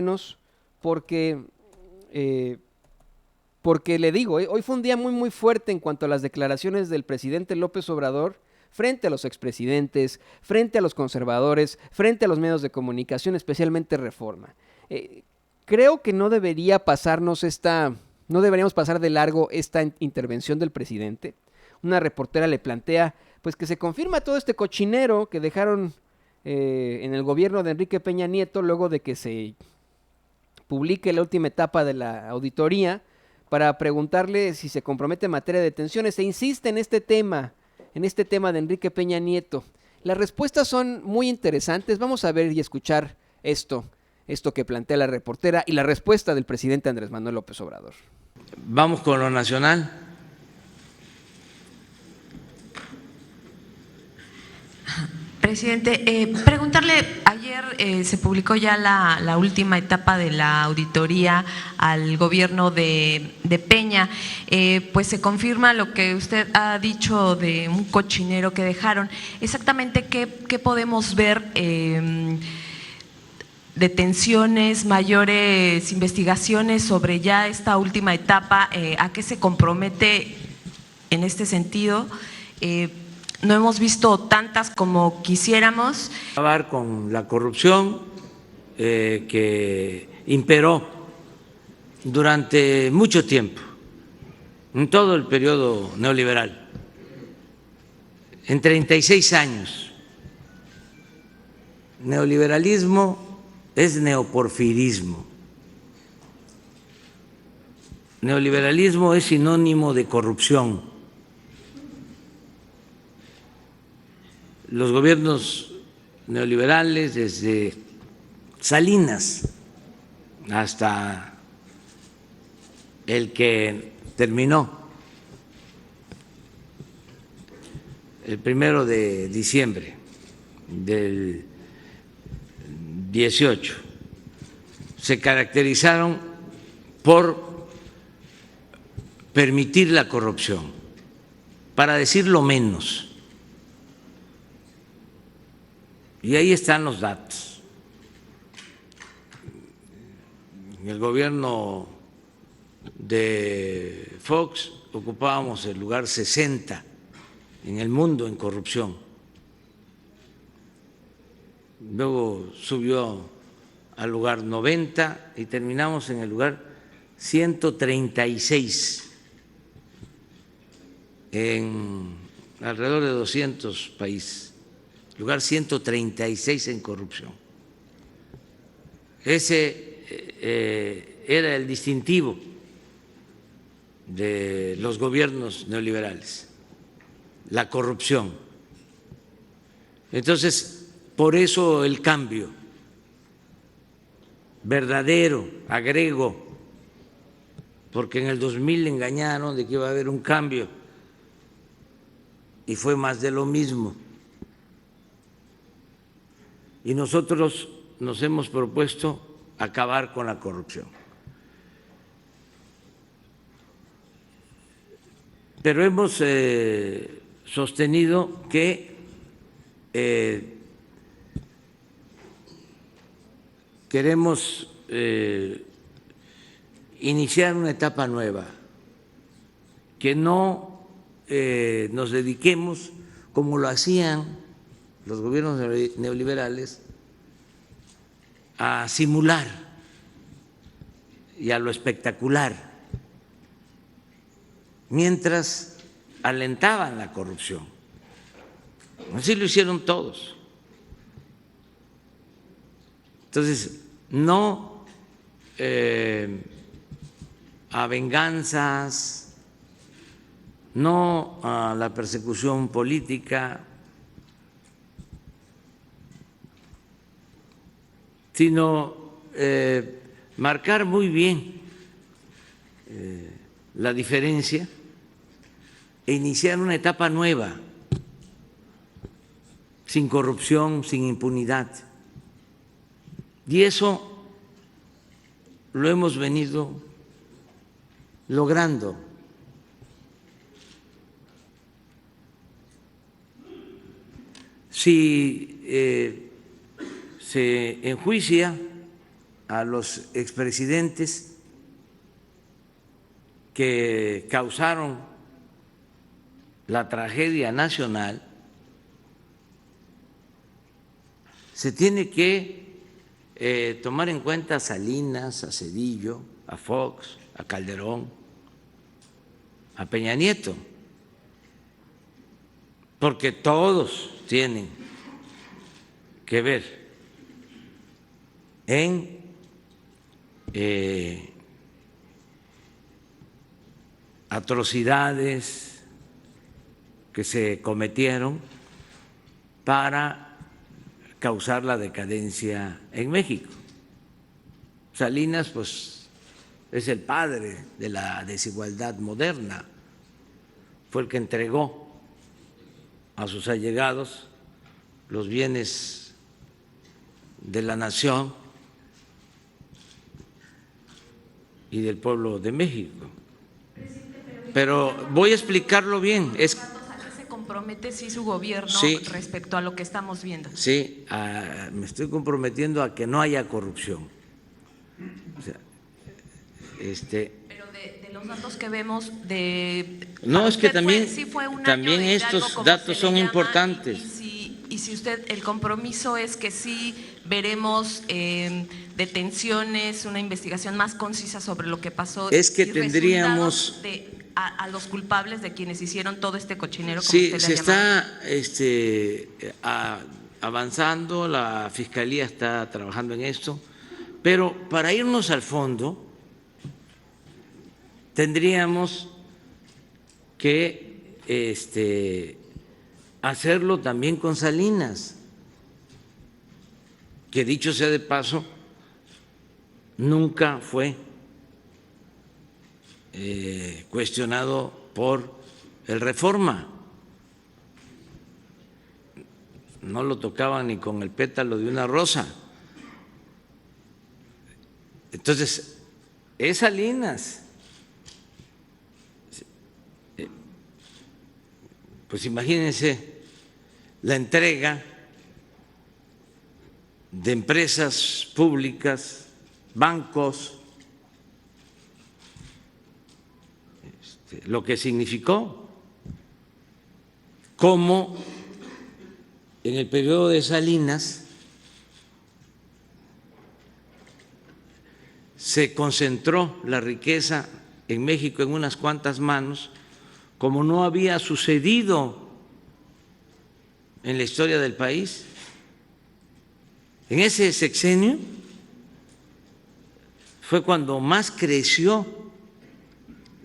menos porque, eh, porque le digo, hoy fue un día muy fuerte en cuanto a las declaraciones del presidente López Obrador frente a los expresidentes, frente a los conservadores, frente a los medios de comunicación, especialmente Reforma. Eh, Creo que no deberíamos pasar de largo esta intervención del presidente. Una reportera le plantea, pues que se confirma todo este cochinero que dejaron en el gobierno de Enrique Peña Nieto luego de que se publique la última etapa de la auditoría para preguntarle si se compromete en materia de detenciones. Se insiste en este tema de Enrique Peña Nieto. Las respuestas son muy interesantes. Vamos a ver y escuchar esto que plantea la reportera y la respuesta del presidente Andrés Manuel López Obrador. Vamos con lo nacional. Presidente, preguntarle, ayer se publicó ya la última etapa de la auditoría al gobierno de Peña, pues se confirma lo que usted ha dicho de un cochinero que dejaron. Exactamente, ¿qué podemos ver? Detenciones, mayores investigaciones sobre ya esta última etapa, ¿a qué se compromete en este sentido? No hemos visto tantas como quisiéramos. Acabar con la corrupción que imperó durante mucho tiempo, en todo el periodo neoliberal, en 36 años. Neoliberalismo es neoporfirismo. Neoliberalismo es sinónimo de corrupción. Los gobiernos neoliberales, desde Salinas hasta el que terminó el 1 de diciembre del 18, se caracterizaron por permitir la corrupción, para decirlo menos. Y ahí están los datos. En el gobierno de Fox ocupábamos el lugar 60 en el mundo en corrupción. Luego subió al lugar 90 y terminamos en el lugar 136 en alrededor de 200 países. Lugar 136 en corrupción. Ese era el distintivo de los gobiernos neoliberales, la corrupción. Entonces, por eso el cambio verdadero, agrego, porque en el 2000 engañaron de que iba a haber un cambio y fue más de lo mismo. Y nosotros nos hemos propuesto acabar con la corrupción. Pero hemos sostenido que queremos iniciar una etapa nueva, que no nos dediquemos como lo hacían los gobiernos neoliberales a simular y a lo espectacular, mientras alentaban la corrupción. Así lo hicieron todos. Entonces, no a venganzas, no a la persecución política, sino marcar muy bien la diferencia e iniciar una etapa nueva, sin corrupción, sin impunidad. Y eso lo hemos venido logrando. Si se enjuicia a los expresidentes que causaron la tragedia nacional, se tiene que tomar en cuenta a Salinas, a Zedillo, a Fox, a Calderón, a Peña Nieto, porque todos tienen que ver en atrocidades que se cometieron para causar la decadencia en México. Salinas, pues, es el padre de la desigualdad moderna, fue el que entregó a sus allegados los bienes de la nación y del pueblo de México. Pero voy a explicarlo bien. ¿A qué se compromete sí su gobierno respecto a lo que estamos viendo? Sí, me estoy comprometiendo a que no haya corrupción. O sea, pero de los datos que vemos no, es que también, también estos datos son importantes. Y si usted, el compromiso es que sí veremos detenciones, una investigación más concisa sobre lo que pasó. Es que tendríamos a los culpables de quienes hicieron todo este cochinero. Como sí, usted se está avanzando, la Fiscalía está trabajando en esto, pero para irnos al fondo tendríamos que hacerlo también con Salinas, que dicho sea de paso, nunca fue cuestionado por el Reforma, no lo tocaban ni con el pétalo de una rosa. Entonces, es Salinas. Pues imagínense la entrega de empresas públicas, bancos, lo que significó, cómo en el periodo de Salinas se concentró la riqueza en México en unas cuantas manos, como no había sucedido en la historia del país. En ese sexenio fue cuando más creció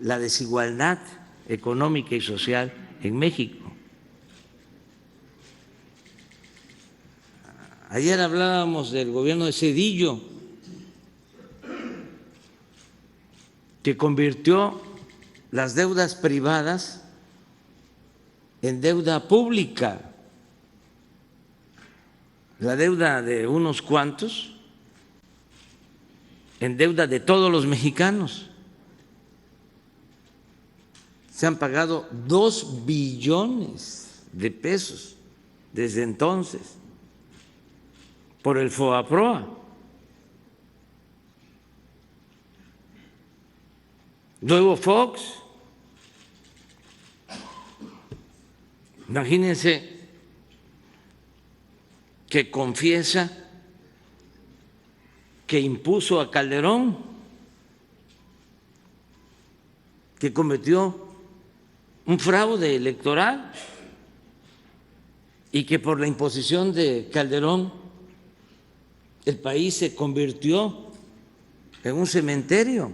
la desigualdad económica y social en México. Ayer hablábamos del gobierno de Zedillo, que convirtió las deudas privadas en deuda pública, la deuda de unos cuantos en deuda de todos los mexicanos. Se han pagado 2 billones de pesos desde entonces por el FOBAPROA. Luego Fox, imagínense que confiesa que impuso a Calderón, que cometió un fraude electoral y que por la imposición de Calderón el país se convirtió en un cementerio,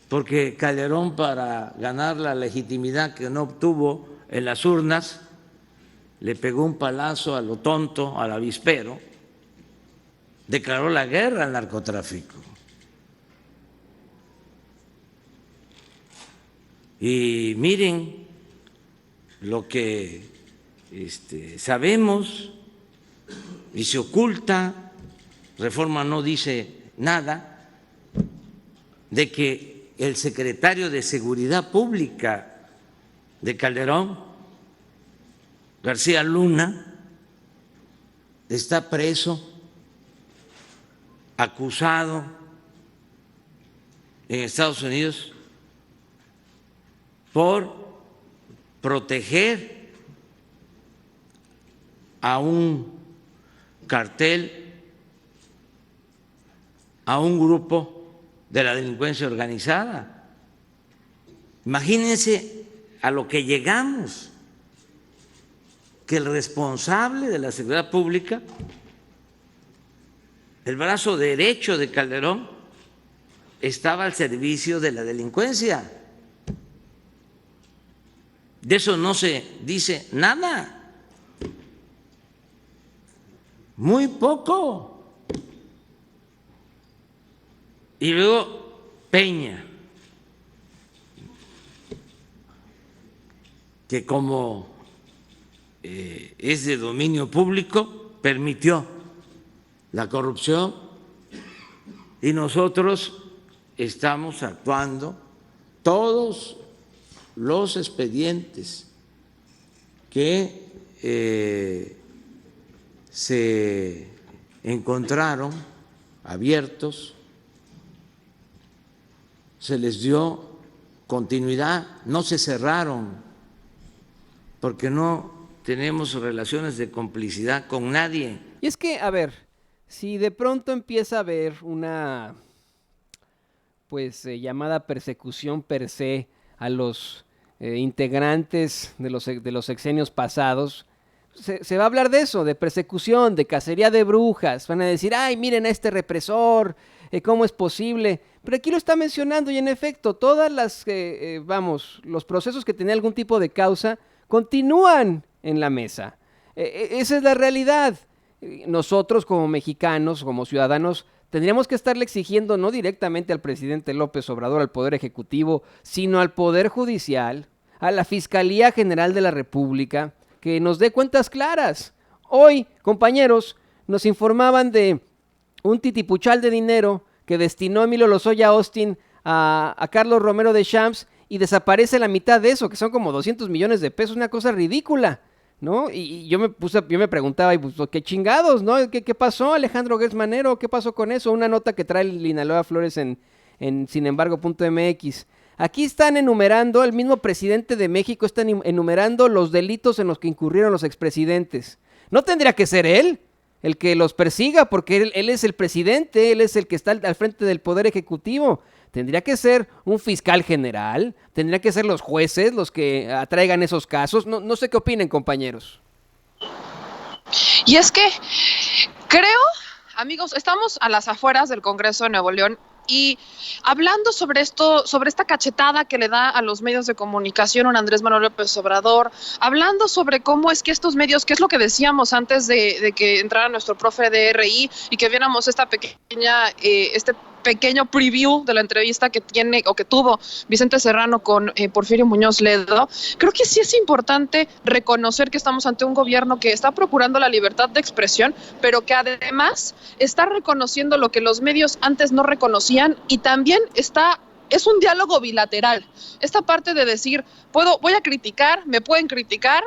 porque Calderón, para ganar la legitimidad que no obtuvo en las urnas, le pegó un palazo a lo tonto, al avispero, declaró la guerra al narcotráfico. Y miren lo que sabemos y se oculta. Reforma no dice nada de que el secretario de Seguridad Pública de Calderón, García Luna, está preso acusado en Estados Unidos por proteger a un cartel, a un grupo de la delincuencia organizada. Imagínense a lo que llegamos, que el responsable de la seguridad pública, el brazo derecho de Calderón, estaba al servicio de la delincuencia. De eso no se dice nada. Muy poco. Y luego Peña, que como es de dominio público, permitió la corrupción y nosotros estamos actuando todos los expedientes que se encontraron abiertos, se les dio continuidad, no se cerraron, porque no tenemos relaciones de complicidad con nadie. Y es que, a ver, si de pronto empieza a haber una, pues, llamada persecución per se a los integrantes de los sexenios pasados, se va a hablar de eso, de persecución, de cacería de brujas. Van a decir, ay, miren a este represor, ¿cómo es posible? Pero aquí lo está mencionando y en efecto, todas las, los procesos que tenían algún tipo de causa continúan en la mesa. Esa es la realidad. Nosotros como mexicanos, como ciudadanos, tendríamos que estarle exigiendo no directamente al presidente López Obrador, al Poder Ejecutivo, sino al Poder Judicial, a la Fiscalía General de la República, que nos dé cuentas claras. Hoy, compañeros, nos informaban de un titipuchal de dinero que destinó Emilio Lozoya Austin a Carlos Romero de Champs y desaparece la mitad de eso, que son como 200 millones de pesos, una cosa ridícula, ¿no? Y yo me preguntaba, y pues, ¿qué chingados, no? ¿Qué pasó, Alejandro Gertz Manero? ¿Qué pasó con eso? Una nota que trae Linaloa Flores en sinembargo.mx. Aquí están enumerando, el mismo presidente de México está enumerando los delitos en los que incurrieron los expresidentes. ¿No tendría que ser él el que los persiga? Porque él es el presidente, él es el que está al frente del Poder Ejecutivo. Tendría que ser un fiscal general, tendría que ser los jueces los que atraigan esos casos. No sé qué opinen, compañeros. Y es que creo, amigos, estamos a las afueras del Congreso de Nuevo León y hablando sobre esto, sobre esta cachetada que le da a los medios de comunicación un Andrés Manuel López Obrador, hablando sobre cómo es que estos medios, que es lo que decíamos antes de que entrara nuestro profe de RI y que viéramos esta pequeña, este pequeño preview de la entrevista que tiene o que tuvo Vicente Serrano con Porfirio Muñoz Ledo, creo que sí es importante reconocer que estamos ante un gobierno que está procurando la libertad de expresión, pero que además está reconociendo lo que los medios antes no reconocían y también es un diálogo bilateral. Esta parte de decir, voy a criticar, me pueden criticar,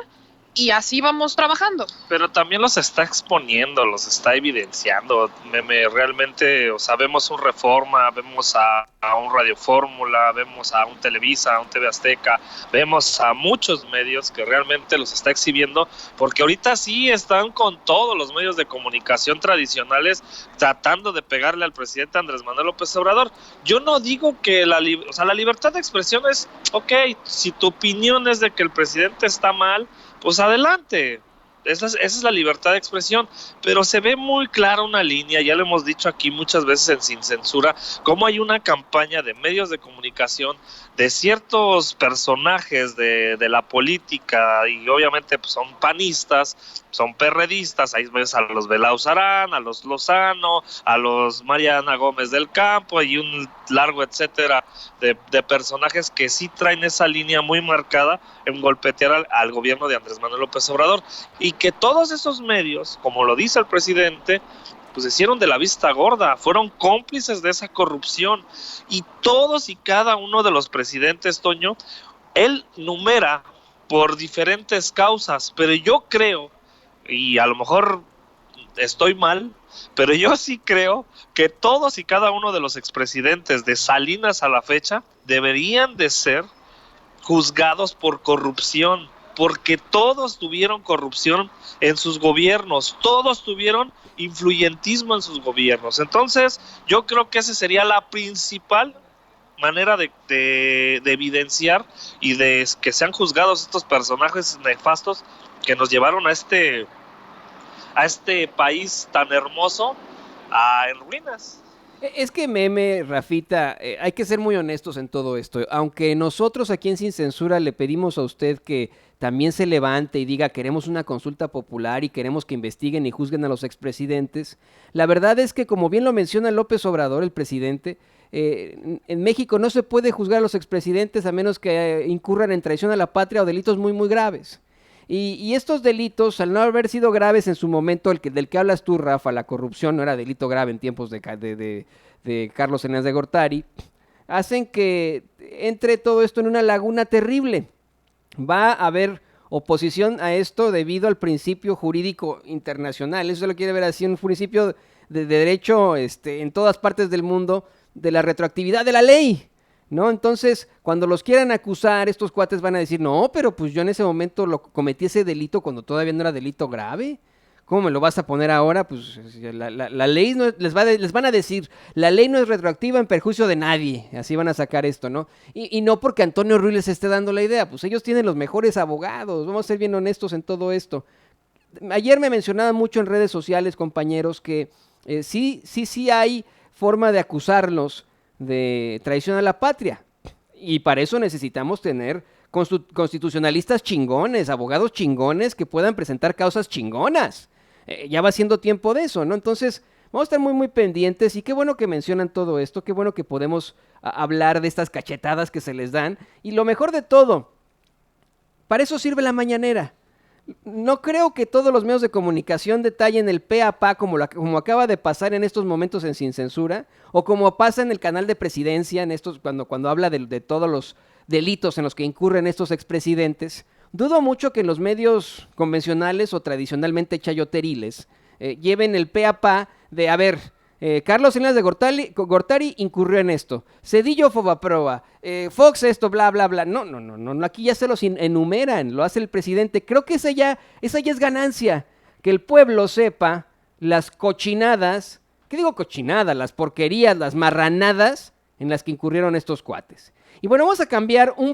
y así vamos trabajando. Pero también los está exponiendo, los está evidenciando. Realmente, o sea, vemos un Reforma, vemos a un Radio Fórmula, vemos a un Televisa, a un TV Azteca, vemos a muchos medios que realmente los está exhibiendo, porque ahorita sí están con todos los medios de comunicación tradicionales tratando de pegarle al presidente Andrés Manuel López Obrador. Yo no digo que la libertad de expresión es, ok, si tu opinión es de que el presidente está mal, pues adelante, esa es la libertad de expresión, pero se ve muy clara una línea, ya lo hemos dicho aquí muchas veces en Sin Censura, cómo hay una campaña de medios de comunicación, de ciertos personajes de la política, y obviamente pues, son panistas, son perredistas, ahí ves a los Belauzarán, a los Lozano, a los Mariana Gómez del Campo, y un largo etcétera de personajes que sí traen esa línea muy marcada en golpetear al gobierno de Andrés Manuel López Obrador, y que todos esos medios, como lo dice el presidente, pues hicieron de la vista gorda, fueron cómplices de esa corrupción, y todos y cada uno de los presidentes, Toño, él numera por diferentes causas, pero yo creo, y a lo mejor estoy mal, pero yo sí creo que todos y cada uno de los expresidentes de Salinas a la fecha deberían de ser juzgados por corrupción, porque todos tuvieron corrupción en sus gobiernos, todos tuvieron influyentismo en sus gobiernos. Entonces, yo creo que esa sería la principal manera de evidenciar y de que sean juzgados estos personajes nefastos que nos llevaron a este país tan hermoso en ruinas. Es que meme, Rafita, hay que ser muy honestos en todo esto. Aunque nosotros aquí en Sin Censura le pedimos a usted que también se levante y diga queremos una consulta popular y queremos que investiguen y juzguen a los expresidentes, la verdad es que, como bien lo menciona López Obrador, el presidente, en México no se puede juzgar a los expresidentes a menos que incurran en traición a la patria o delitos muy, muy graves. Y estos delitos, al no haber sido graves en su momento, del que hablas tú, Rafa, la corrupción no era delito grave en tiempos de Carlos Salinas de Gortari, hacen que entre todo esto en una laguna terrible. Va a haber oposición a esto debido al principio jurídico internacional. Eso se lo quiere ver así, un principio de derecho en todas partes del mundo, de la retroactividad de la ley, ¿no? Entonces, cuando los quieran acusar, estos cuates van a decir, no, pero pues yo en ese momento cometí ese delito cuando todavía no era delito grave. ¿Cómo me lo vas a poner ahora? Pues la ley no les van a decir, la ley no es retroactiva en perjuicio de nadie. Así van a sacar esto, ¿no? Y no porque Antonio Ruiz les esté dando la idea, pues ellos tienen los mejores abogados. Vamos a ser bien honestos en todo esto. Ayer me mencionaban mucho en redes sociales, compañeros, que sí hay forma de acusarlos de traición a la patria. Y para eso necesitamos tener constitucionalistas chingones, abogados chingones que puedan presentar causas chingonas. Ya va siendo tiempo de eso, ¿no? Entonces, vamos a estar muy, muy pendientes y qué bueno que mencionan todo esto, qué bueno que podemos hablar de estas cachetadas que se les dan. Y lo mejor de todo, para eso sirve la mañanera. No creo que todos los medios de comunicación detallen el pe a pa como acaba de pasar en estos momentos en Sin Censura, o como pasa en el canal de Presidencia, cuando habla de todos los delitos en los que incurren estos expresidentes. Dudo mucho que en los medios convencionales o tradicionalmente chayoteriles lleven el pe a pa de, a ver, Carlos Salinas de Gortari incurrió en esto, Zedillo Fobaproa, Fox esto, bla, bla, bla. No, aquí ya se los enumeran, lo hace el presidente. Creo que esa ya es ganancia, que el pueblo sepa las cochinadas, ¿qué digo cochinadas? Las porquerías, las marranadas en las que incurrieron estos cuates. Y bueno, vamos a cambiar un